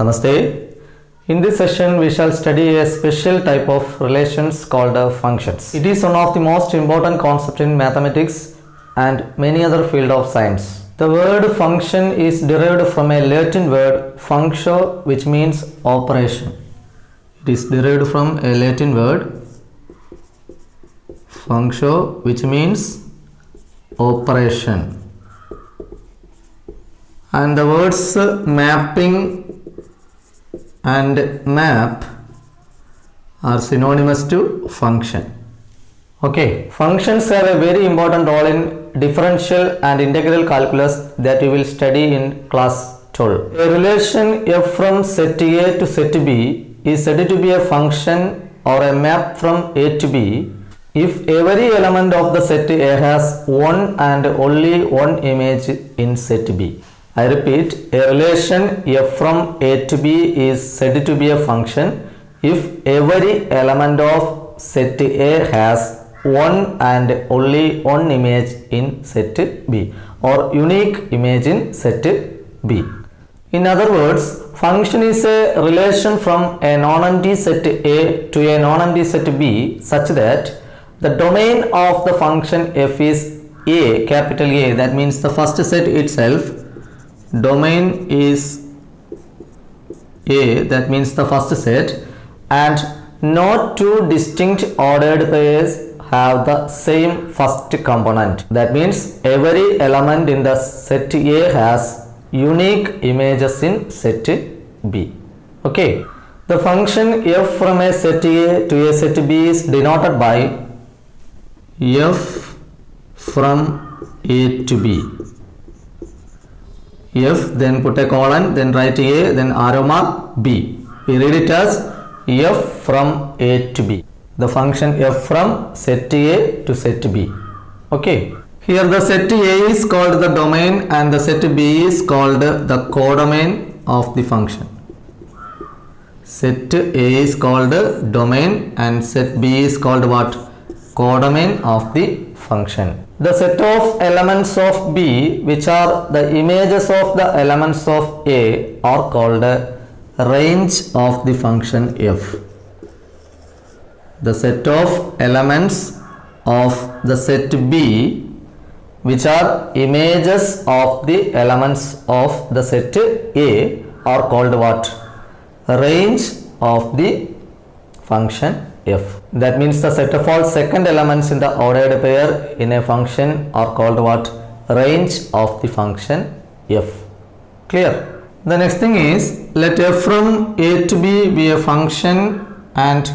Namaste. In this session, we shall study a special type of relations called functions. It is one of the most important concepts in mathematics and many other fields of science. The word function is derived from a Latin word functio, which means operation. It is derived from a Latin word functio, which means operation. And the words mapping and map are synonymous to function. Okay, functions have a very important role in differential and integral calculus that we will study in class 12. A relation f from set A to set B is said to be a function or a map from A to B if every element of the set A has one and only one image in set B. I repeat, a relation f from A to B is said to be a function if every element of set A has one and only one image in set B or unique image in set B. In other words, function is a relation from a non-empty set A to a non-empty set B such that the domain of the function f is A, capital A, that means the first set itself. Domain is A, that means the first set, and no two distinct ordered pairs have the same first component. That means every element in the set A has unique images in set B. Okay, the function f from a set A to a set B is denoted by f from A to B. F, then put a colon, then write A, then arrow mark B. We read it as f from A to B. The function f from set A to set B. Okay. Here the set A is called the domain and the set B is called the codomain of the function. Set A is called domain and set B is called what? Codomain of the function. The set of elements of B, which are the images of the elements of A, are called range of the function f. The set of elements of the set B, which are images of the elements of the set A, are called what? Range of the function f. That means the set of all second elements in the ordered pair in a function are called what? Range of the function f. Clear? The next thing is, let f from A to B be a function and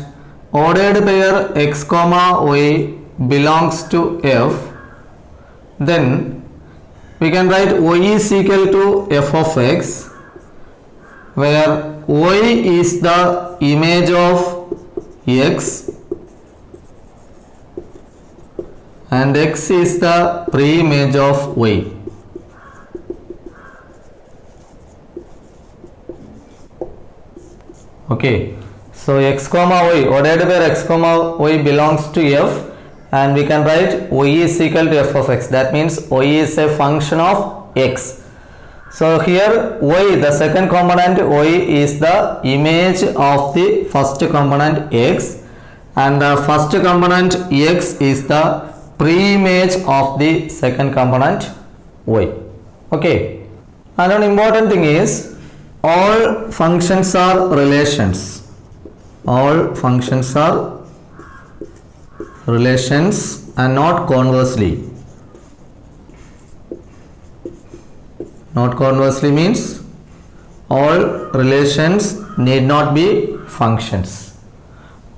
ordered pair x comma y belongs to f. Then we can write y is equal to f of x, where y is the image of x and x is the pre-image of y. Okay, so x comma y, ordered pair x comma y belongs to f, and we can write y is equal to f of x. That means y is a function of x. So here y, the second component y, is the image of the first component x, and the first component x is the pre-image of the second component y. Okay, and an important thing is, all functions are relations. All functions are relations and not conversely. Not conversely means all relations need not be functions.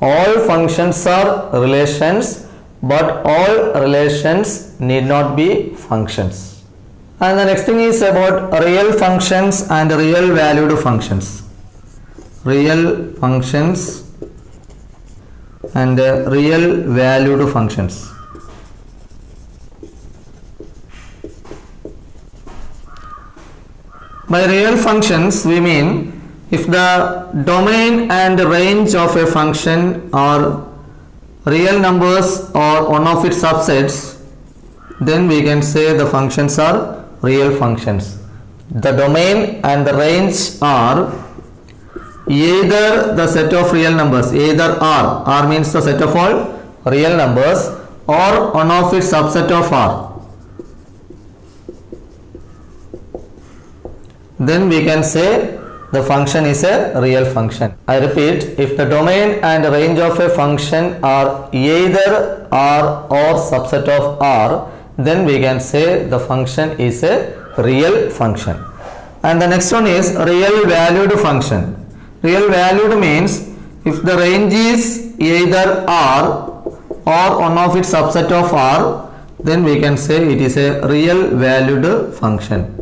All functions are relations, but all relations need not be functions. And the next thing is about real functions and real valued functions. Real functions and real valued functions. By real functions, we mean if the domain and range of a function are real numbers or one of its subsets, then we can say the functions are real functions. The domain and the range are either the set of real numbers, either R means the set of all real numbers, or one of its subset of R, then we can say the function is a real function. I repeat, if the domain and range of a function are either R or subset of R, then we can say the function is a real function. And the next one is real valued function. Real valued means if the range is either R or one of its subset of R, then we can say it is a real valued function.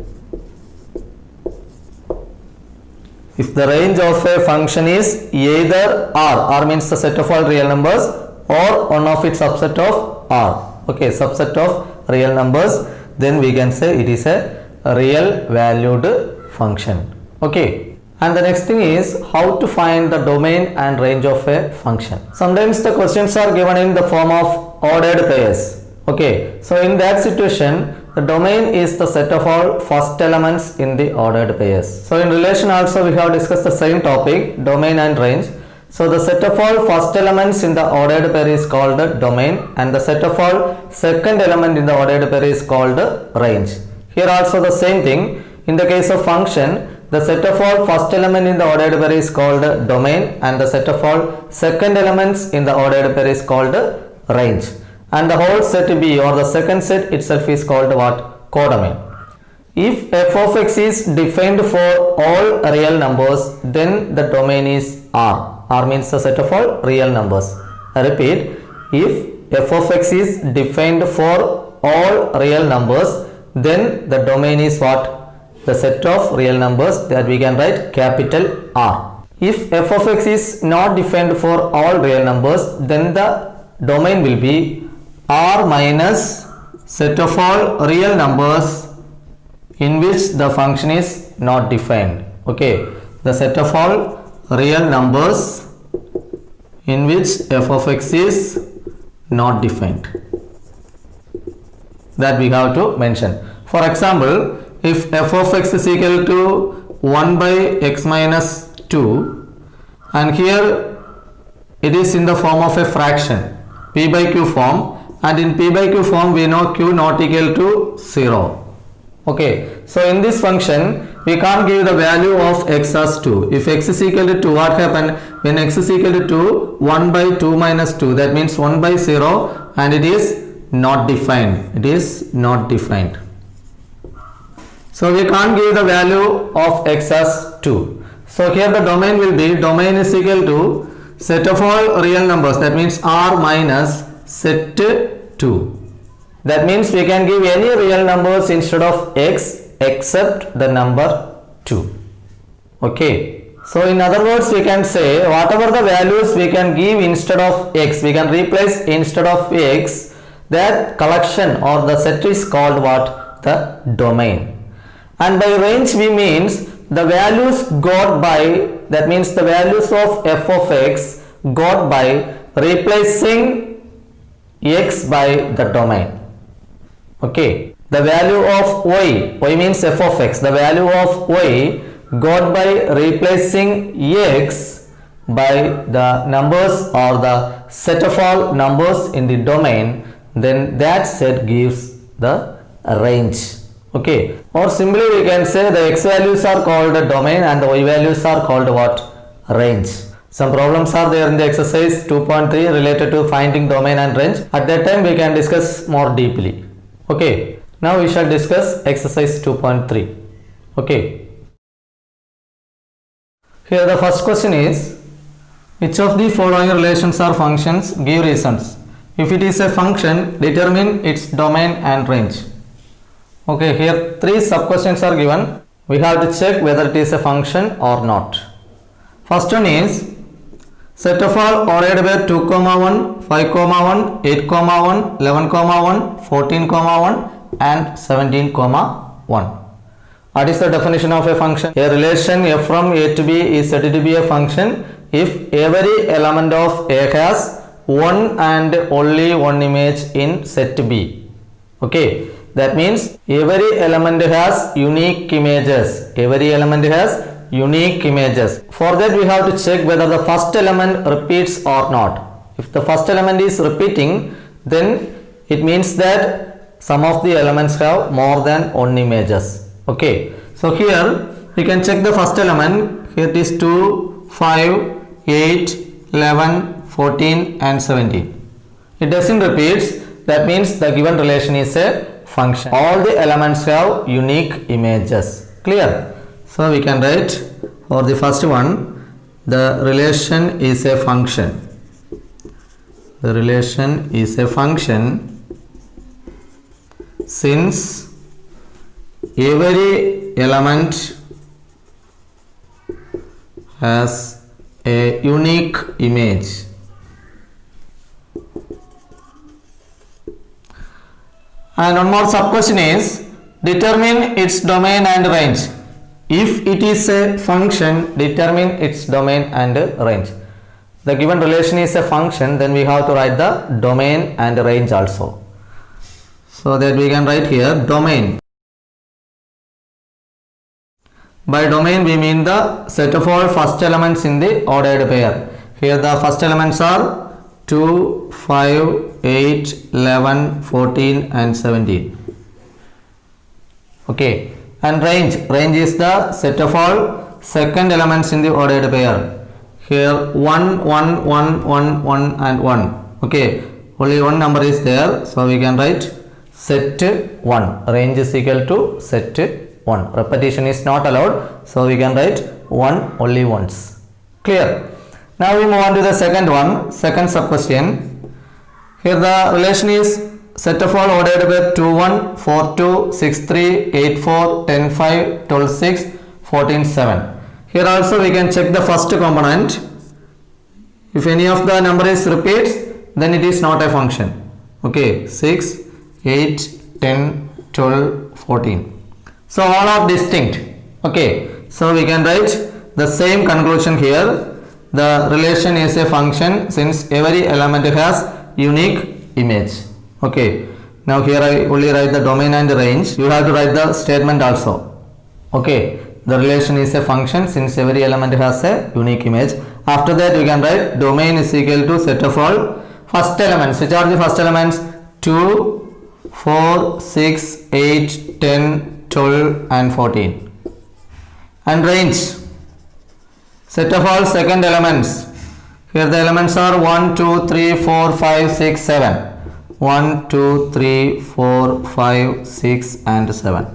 If the range of a function is either R means the set of all real numbers, or one of its subset of R, okay, subset of real numbers, then we can say it is a real valued function. Okay. And the next thing is how to find the domain and range of a function. Sometimes the questions are given in the form of ordered pairs. Okay, so in that situation, the domain is the set of all first elements in the ordered pairs. So in relation also we have discussed the same topic, domain and range. So the set of all first elements in the ordered pair is called the domain, and the set of all second element in the ordered pair is called the range. Here also the same thing. In the case of function, the set of all first element in the ordered pair is called domain, and the set of all second elements in the ordered pair is called range. And the whole set B or the second set itself is called what? Codomain. If f of x is defined for all real numbers, then the domain is R. R means the set of all real numbers. I repeat, if f of x is defined for all real numbers, then the domain is what? The set of real numbers, that we can write capital R. If f of x is not defined for all real numbers, then the domain will be R minus set of all real numbers in which the function is not defined. Okay, the set of all real numbers in which f of x is not defined, that we have to mention. For example, if f of x is equal to 1 by x minus 2, and here it is in the form of a fraction, p by q form, and in p by q form we know q not equal to 0. Okay, so in this function we can't give the value of x as 2. If x is equal to 2, what happened? When x is equal to 2, 1 by 2 minus 2, that means 1 by 0, and it is not defined. It is not defined. So we can't give the value of x as 2. So here the domain will be, domain is equal to set of all real numbers, that means R minus set 2. That means we can give any real numbers instead of x except the number 2. Okay. So in other words, we can say whatever the values we can give instead of x, we can replace instead of x, that collection or the set is called what? The domain. And by range we means the values got by, that means the values of f of x got by replacing x by the domain. Okay, the value of y means f of x, the value of y got by replacing x by the numbers or the set of all numbers in the domain, then that set gives the range. Okay, or simply we can say the x values are called the domain and the y values are called what? Range. Some problems are there in the exercise 2.3 related to finding domain and range. At that time we can discuss more deeply. Okay, now we shall discuss exercise 2.3. Okay, here the first question is, which of the following relations or functions give reasons? If it is a function, determine its domain and range. Okay, here three sub questions are given. We have to check whether it is a function or not. First one is, set of all ordered pair 2, 1, 5, 1, 8, 1, 11, 1, 14, 1 and 17, 1. What is the definition of a function? A relation f from a to b is said to be a function if every element of A has one and only one image in set B. That means every element has unique images. Every element has unique images. For that we have to check whether the first element repeats or not. If the first element is repeating, then it means that some of the elements have more than one images. Okay, so here we can check the first element. Here it is 2, 5, 8, 11, 14 and 17. It doesn't repeat. That means the given relation is a function. All the elements have unique images. Clear? So we can write for the first one, the relation is a function. The relation is a function since every element has a unique image. And one more sub question is, determine its domain and range. If it is a function, determine its domain and range. The given relation is a function, then we have to write the domain and range also. So that we can write here domain. By domain we mean the set of all first elements in the ordered pair. Here the first elements are 2, 5, 8, 11, 14 and 17. Okay. And range is the set of all second elements in the ordered pair. Here 1, 1, 1, 1, 1 and 1. Okay, only one number is there, so we can write set 1. Range is equal to set 1. Repetition is not allowed, so we can write 1 only once. Clear? Now we move on to the second one, second sub question. Here the relation is set of all ordered pair 2, 1, 4, 2, 6, 3, 8, 4, 10, 5, 12, 6, 14, 7. Here also we can check the first component. If any of the number is repeats, then it is not a function. Okay, 6, 8, 10, 12, 14. So all are distinct. Okay, so we can write the same conclusion here. The relation is a function since every element has unique image. Okay, now here I only write the domain and range. You have to write the statement also. Okay, the relation is a function since every element has a unique image. After that we can write domain is equal to set of all first elements. Which are the first elements? 2, 4, 6, 8, 10, 12 and 14. And range, set of all second elements. Here the elements are 1, 2, 3, 4, 5, 6, 7. 1, 2, 3, 4, 5, 6 and 7.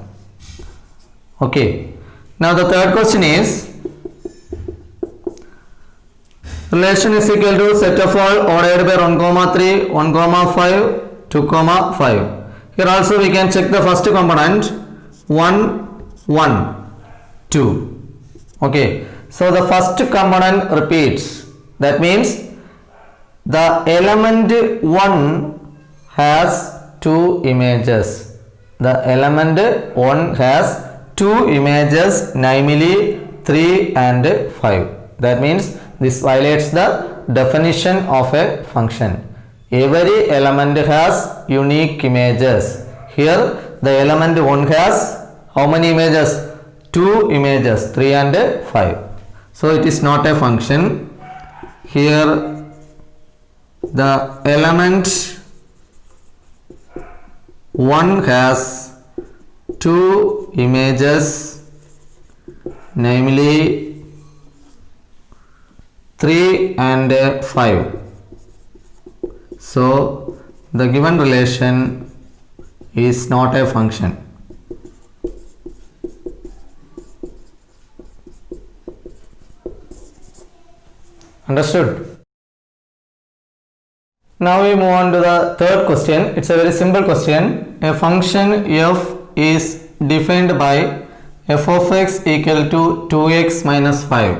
Okay. Now the third question is, relation is equal to set of all ordered pair 1, 3, 1, 5, 2, 5. Here also we can check the first component 1, 1, 2. Okay. So the first component repeats. That means the element 1 has 2 images. The element 1 has 2 images, namely 3 and 5. That means this violates the definition of a function. Every element has unique images. Here the element 1 has how many images? 2 images, 3 and 5. So it is not a function. Here the element 1 has 2 images, namely 3 and 5. So the given relation is not a function. Understood? Now we move on to the third question. It's a very simple question. A function f is defined by f of x equal to 2x minus 5.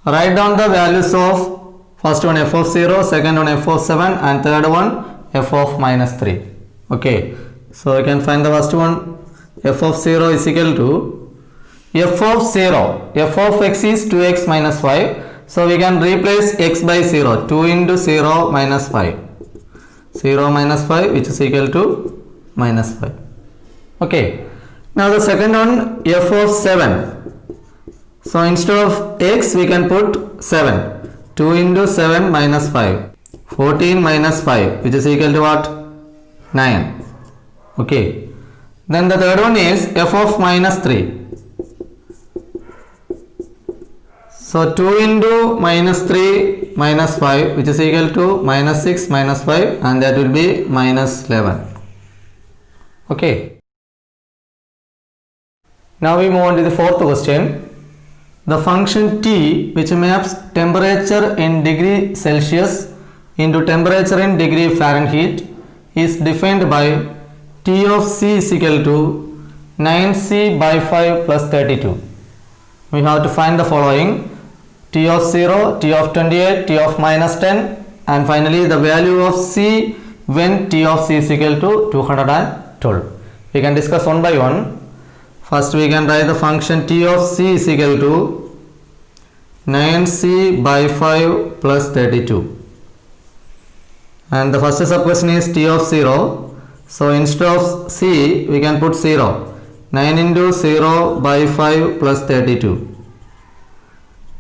Write down the values of first one f of 0, second one f of 7 and third one f of minus 3. Okay, so you can find the first one. F of 0 is equal to f of 0, f of x is 2x minus 5. So we can replace x by 0, 2 into 0 minus 5. 0 minus 5 which is equal to minus 5. Okay. Now the second one, f of 7. So instead of x we can put 7. 2 into 7 minus 5. 14 minus 5 which is equal to what? 9. Okay. Then the third one is f of minus 3. So 2 into minus 3 minus 5 which is equal to minus 6 minus 5 and that will be minus 11. Okay. Now we move on to the fourth question. The function t which maps temperature in degree Celsius into temperature in degree Fahrenheit is defined by t of c is equal to 9c by 5 plus 32. We have to find the following: t of 0, t of 28, t of minus 10 and finally the value of c when t of c is equal to 212. We can discuss one by one. First we can write the function t of c is equal to 9c by 5 plus 32. And the first sub question is t of 0. So instead of c we can put 0. 9 into 0 by 5 plus 32.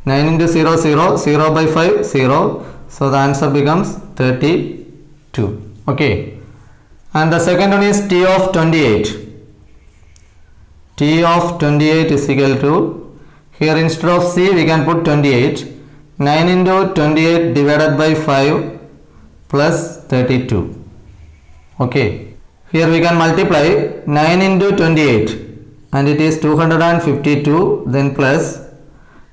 9 into 0, 0, 0 by 5, 0. So the answer becomes 32. Okay. And the second one is t of 28. T of 28 is equal to, here instead of c we can put 28. 9 into 28 divided by 5 plus 32. Okay. Here we can multiply 9 into 28 and it is 252, then plus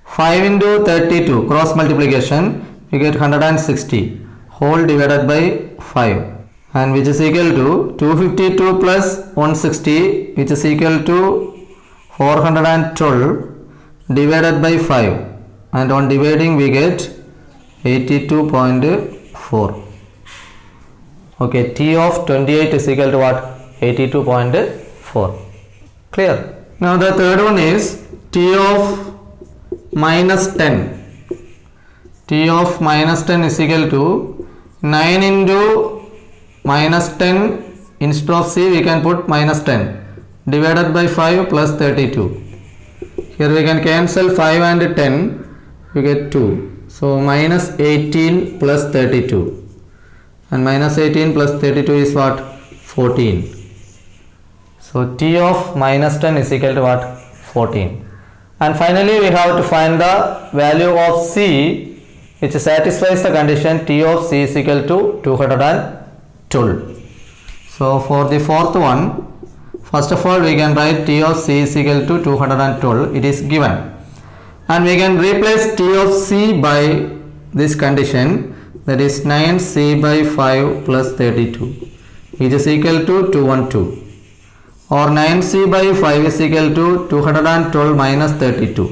5 into 32 cross multiplication we get 160 whole divided by 5 and which is equal to 252 plus 160 which is equal to 412 divided by 5 and on dividing we get 82.4. Okay, t of 28 is equal to what? 82.4. Clear? Now the third one is t of minus 10. T of minus 10 is equal to 9 into minus 10. Instead of c we can put minus 10 divided by 5 plus 32. Here we can cancel 5 and 10, we get 2. So minus 18 plus 32 and minus 18 plus 32 is what? 14. So t of minus 10 is equal to what? 14. And finally we have to find the value of c which satisfies the condition t of c is equal to 212. So for the fourth one, first of all we can write t of c is equal to 212. It is given. And we can replace t of c by this condition, that is 9c by 5 plus 32 which is equal to 212. Or 9c by 5 is equal to 212 minus 32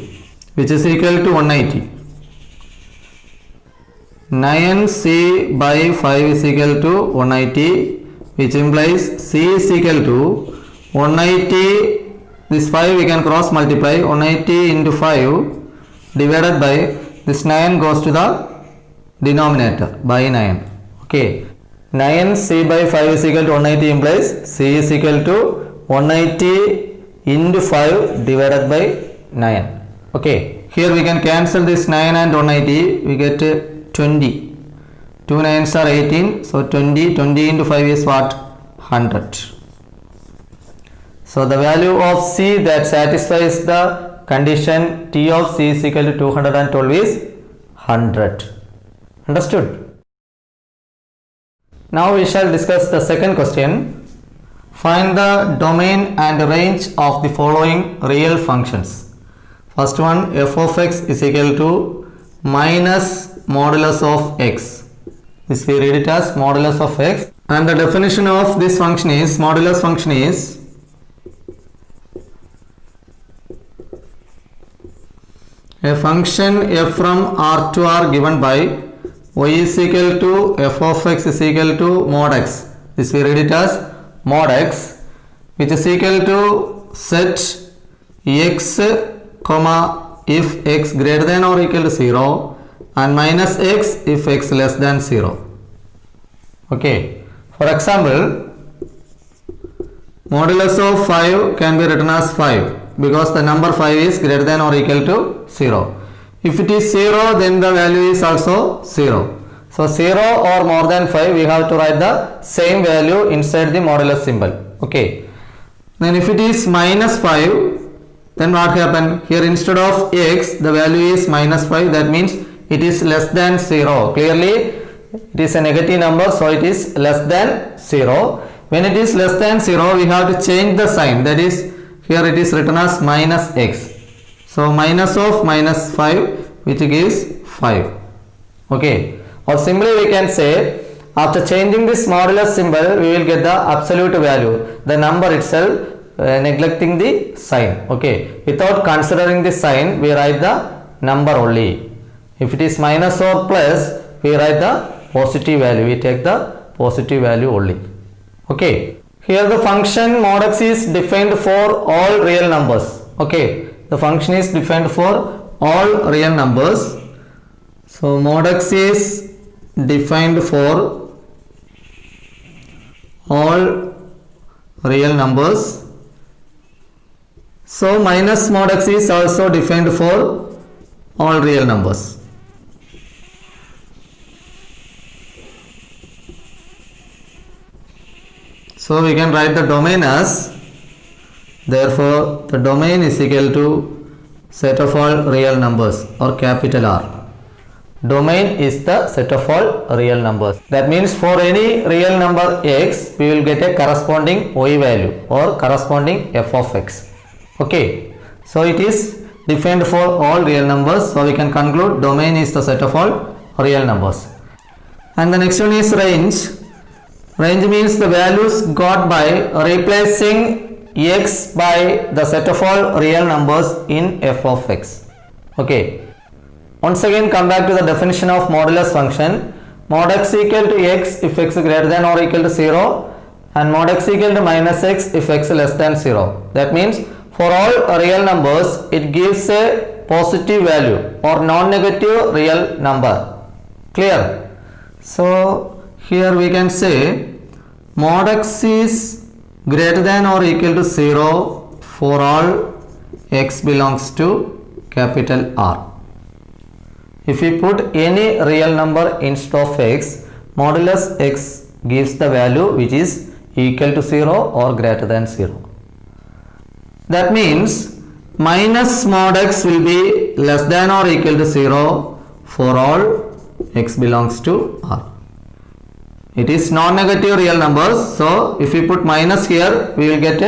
which is equal to 180. 9c by 5 is equal to 180 which implies c is equal to 180. This 5 we can cross multiply. 180 into 5 divided by this 9 goes to the denominator by 9. Okay. 9c by 5 is equal to 180 implies c is equal to 180 into 5 divided by 9. Okay. Here we can cancel this 9 and 180. We get 20. 2 9s are 18. So 20 into 5 is what? 100. So the value of c that satisfies the condition t of c is equal to 212 is 100. Understood? Now we shall discuss the second question. Find the domain and range of the following real functions. First one, f of x is equal to minus modulus of x. This we read it as modulus of x, and the definition of this function is, modulus function is a function f from r to r given by y is equal to f of x is equal to mod x. This we read it as mod x, which is equal to set x comma if x greater than or equal to 0 and minus x if x less than 0. Okay. For example, Modulus of 5 can be written as 5 because the number 5 is greater than or equal to 0. If it is 0, then the value is also 0. So 0 or more than 5, we have to write the same value inside the modulus symbol. Okay. Then if it is minus 5, then what happened? Here instead of x, the value is minus 5. That means it is less than 0. Clearly, it is a negative number, so it is less than 0. When it is less than 0, we have to change the sign. That is, here it is written as minus x. So minus of minus 5, which gives 5. Okay. Or simply we can say, after changing this modulus symbol, we will get the absolute value, the number itself, neglecting the sign. Okay. Without considering the sign, we write the number only. If it is minus or plus, we write the positive value. We take the positive value only. Okay. Here the function mod x is defined for all real numbers. Okay. The function is defined for all real numbers. So mod x is defined for all real numbers. So minus mod x is also defined for all real numbers. So we can write the domain as, therefore the domain is equal to set of all real numbers, or capital R. Domain is the set of all real numbers. That means for any real number x, we will get a corresponding y value or corresponding f of x. Okay. So it is defined for all real numbers. So we can conclude domain is the set of all real numbers. And the next one is range. Range means the values got by replacing x by the set of all real numbers in f of x. Okay. Once again come back to the definition of modulus function. Mod x equal to x if x greater than or equal to 0, and mod x equal to minus x if x less than 0. That means for all real numbers, it gives a positive value or non-negative real number. Clear? So here we can say mod x is greater than or equal to 0 for all x belongs to capital R. If we put any real number instead of x, modulus x gives the value which is equal to 0 or greater than 0. That means minus mod x will be less than or equal to 0 for all x belongs to R. It is non-negative real numbers, so if we put minus here, we will get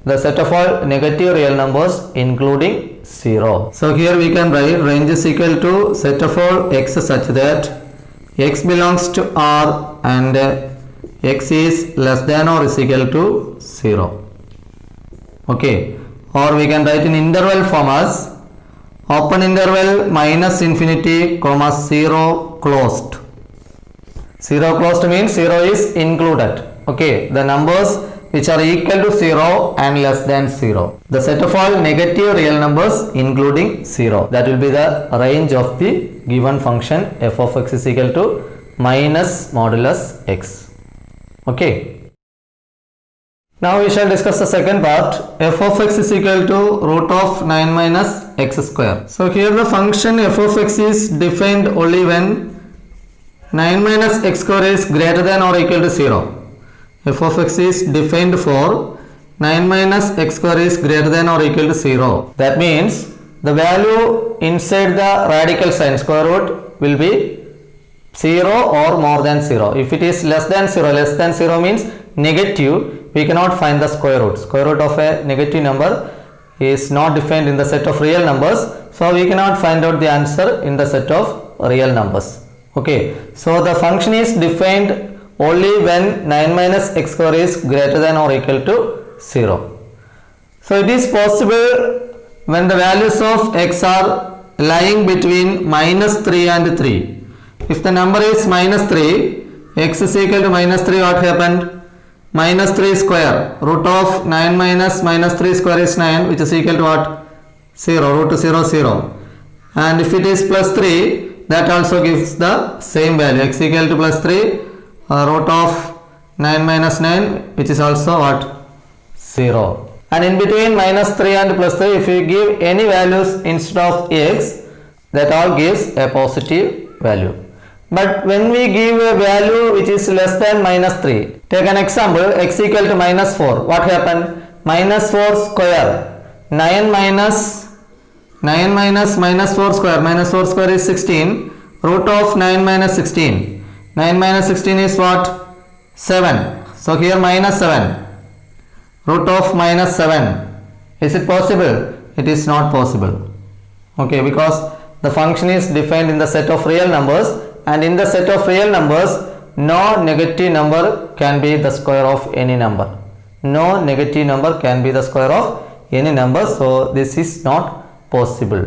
the set of all negative real numbers including 0. So here we can write range is equal to set of all x such that x belongs to R and x is less than or is equal to 0. Okay. Or we can write in interval form as open interval minus infinity comma 0 closed. 0 closed means 0 is included. Okay. The numbers which are equal to 0 and less than 0. The set of all negative real numbers including 0. That will be the range of the given function f of x is equal to minus modulus x. Okay. Now we shall discuss the second part. F of x is equal to root of 9 minus x square. So here the function f of x is defined only when 9 minus x square is greater than or equal to 0. F of x is defined for 9 minus x square is greater than or equal to 0. That means the value inside the radical sign square root will be 0 or more than 0. If it is less than 0 means negative, we cannot find the square root. Square root of a negative number is not defined in the set of real numbers, so we cannot find out the answer in the set of real numbers. Okay, so the function is defined only when 9 minus x square is greater than or equal to 0. So it is possible when the values of x are lying between minus 3 and 3. If the number is minus 3, x is equal to minus 3, what happened? Minus 3 square, root of 9 minus minus 3 square is 9, which is equal to what? 0, root 0, 0. And if it is plus 3, that also gives the same value, x equal to plus 3, root of 9 minus 9, which is also what? 0. And in between minus 3 and plus 3, if you give any values instead of x, that all gives a positive value. But when we give a value which is less than minus 3, take an example, x equal to minus 4, what happened? Minus 4 square, 9 minus minus 4 square, minus 4 square is 16, root of 9 minus 16, 9 minus 16 is what? 7. So here minus 7, root of minus 7, is it possible? It is not possible. Okay, because the function is defined in the set of real numbers, and in the set of real numbers no negative number can be the square of any number. No negative number can be the square of any number, so this is not possible.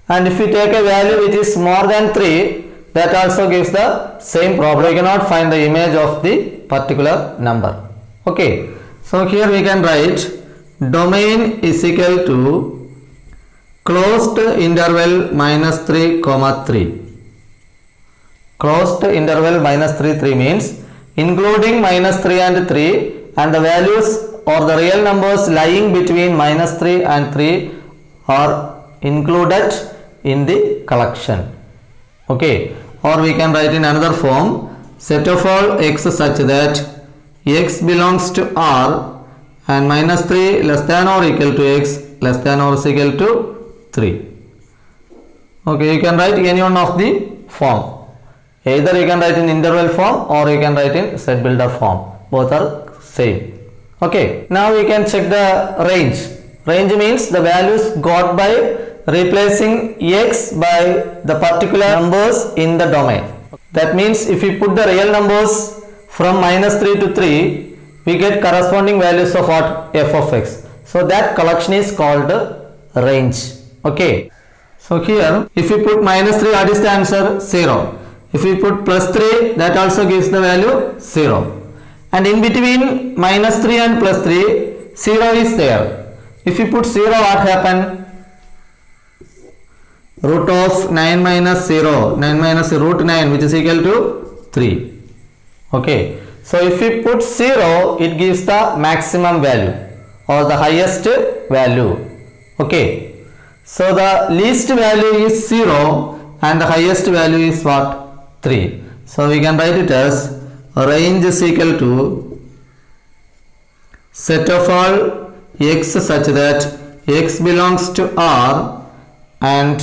And if we take a value which is more than 3, that also gives the same problem. We cannot find the image of the particular number. Okay, so here we can write domain is equal to closed interval minus 3 comma 3. Closed interval minus 3 3 means including minus 3 and 3, and the values or the real numbers lying between minus 3 and 3 are included in the collection. Okay, or we can write in another form, set of all x such that x belongs to R and minus 3 less than or equal to x less than or is equal to 3. Okay, you can write any one of the form. Either you can write in interval form or you can write in set builder form. Both are same. Okay, now we can check the range. Range means the values got by replacing x by the particular numbers in the domain. That means if we put the real numbers from minus 3 to 3, we get corresponding values of what? F of x. So that collection is called range. Okay, so here if we put minus 3, what is the answer? 0. If we put plus 3, that also gives the value 0. And in between minus 3 and plus 3, 0 is there. If you put 0, what happened? Root of 9 minus 0, 9 minus root 9, which is equal to 3. Okay, so if we put 0, it gives the maximum value or the highest value. Okay, so the least value is 0 and the highest value is what? 3. So we can write it as range is equal to set of all x such that x belongs to R and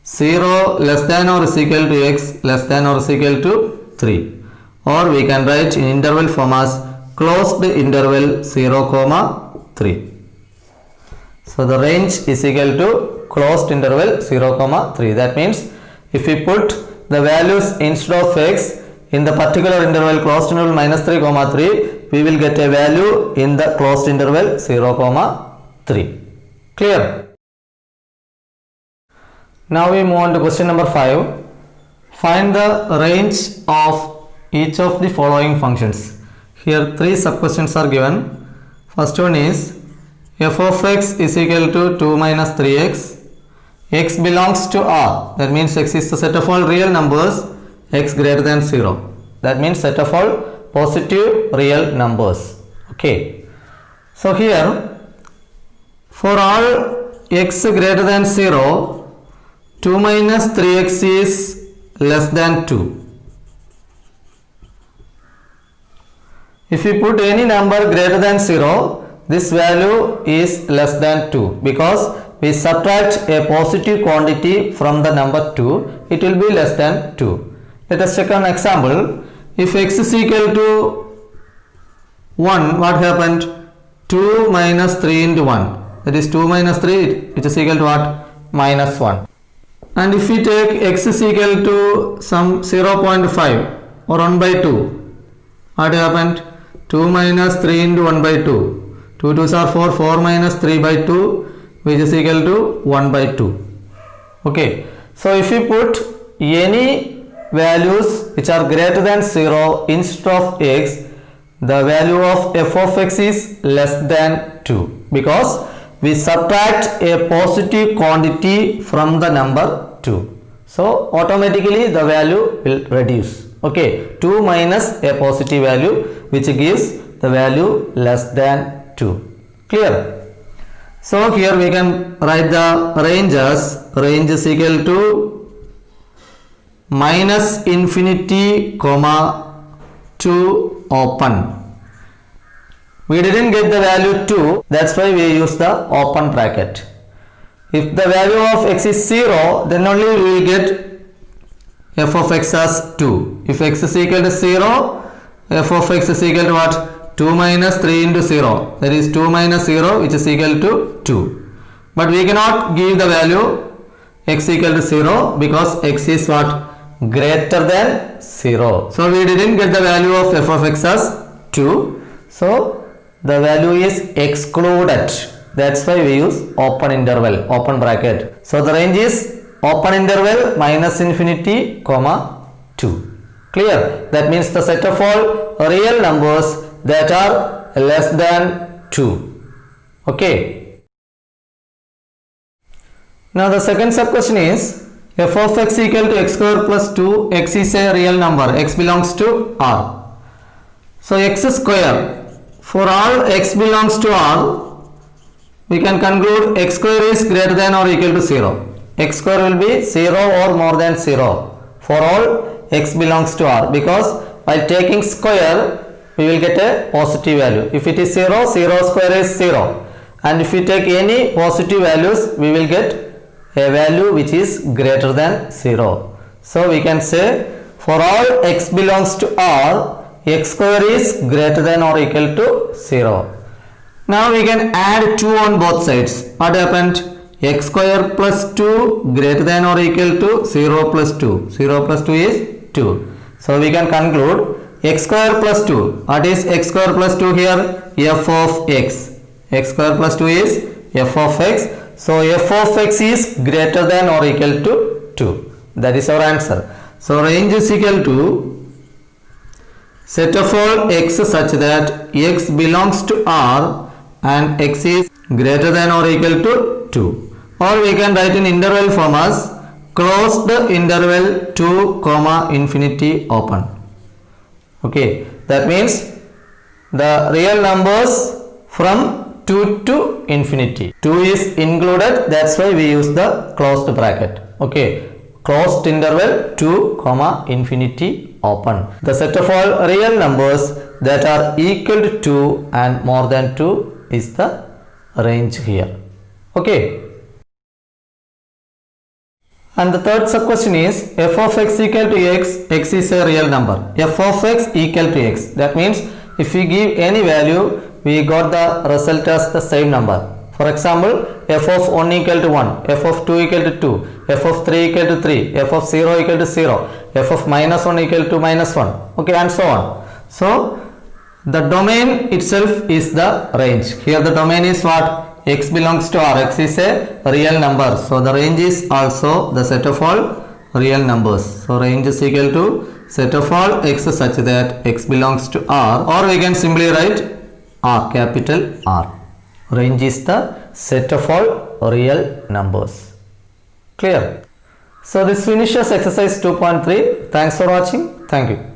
0 less than or is equal to x less than or is equal to 3. Or we can write in interval form as closed interval 0 comma 3. So the range is equal to closed interval 0 comma 3. That means if we put the values instead of x in the particular interval closed interval minus 3 comma 3, we will get a value in the closed interval 0 comma 3. Clear? Now we move on to question number 5. Find the range of each of the following functions. Here 3 sub questions are given. First one is f of x is equal to 2 minus 3x. X belongs to R. That means x is the set of all real numbers x greater than 0. That means set of all positive real numbers. Okay, so here for all x greater than 0, 2 minus 3x is less than 2. If we put any number greater than 0, this value is less than 2 because we subtract a positive quantity from the number 2, it will be less than 2. Let us check an example. If x is equal to 1, what happened? 2 minus 3 into 1. That is 2 minus 3, which is equal to what? Minus 1. And if we take x is equal to some 0.5 or 1 by 2, what happened? 2 minus 3 into 1 by 2. 2 2s are 4, 4 minus 3 by 2, which is equal to 1 by 2. Okay, so if we put any values which are greater than 0 instead of x, the value of f of x is less than 2 because we subtract a positive quantity from the number 2. So automatically the value will reduce. Okay, 2 minus a positive value which gives the value less than 2. Clear? So here we can write the range as range is equal to minus infinity comma 2 open. We didn't get the value 2, that's why we use the open bracket. If the value of x is 0, then only we will get f of x as 2. If x is equal to 0, f of x is equal to what? 2 minus 3 into 0, that is 2 minus 0, which is equal to 2. But we cannot give the value x equal to 0 because x is what? Greater than 0. So we didn't get the value of f of x as 2. So the value is excluded. That's why we use open interval, open bracket. So the range is open interval minus infinity comma 2. Clear? That means the set of all real numbers that are less than 2. Okay. Now the second sub question is f of x equal to x square plus 2. X is a real number. X belongs to R. So x square, for all x belongs to R, we can conclude x square is greater than or equal to 0. X square will be 0 or more than 0 for all x belongs to R, because by taking square we will get a positive value. If it is 0, 0 square is 0, and if we take any positive values, we will get a value which is greater than 0. So we can say for all x belongs to R, x square is greater than or equal to 0. Now we can add 2 on both sides. What happened? X square plus 2 greater than or equal to 0 plus 2. 0 plus 2 is 2. So we can conclude x square plus 2. What is x square plus 2 here? F of x. X square plus 2 is f of x. So f of x is greater than or equal to 2. That is our answer. So range is equal to set of all x such that x belongs to R and x is greater than or equal to 2. Or we can write in interval form as closed interval 2 comma infinity open. Okay, that means the real numbers from 2 to infinity. 2 is included, that's why we use the closed bracket. Okay, closed interval 2 comma infinity open. The set of all real numbers that are equal to 2 and more than 2 is the range here. Okay. And the third sub question is f of x equal to x. X is a real number. F of x equal to x. That means if we give any value, we got the result as the same number. For example, f of 1 equal to 1, f of 2 equal to 2, f of 3 equal to 3, f of 0 equal to 0, f of minus 1 equal to minus 1. Okay, and so on. So the domain itself is the range. Here the domain is what? X belongs to R. X is a real number. So the range is also the set of all real numbers. So range is equal to set of all x such that x belongs to R, or we can simply write R, capital R. Range is the set of all real numbers. Clear? So this finishes exercise 2.3. Thanks for watching. Thank you.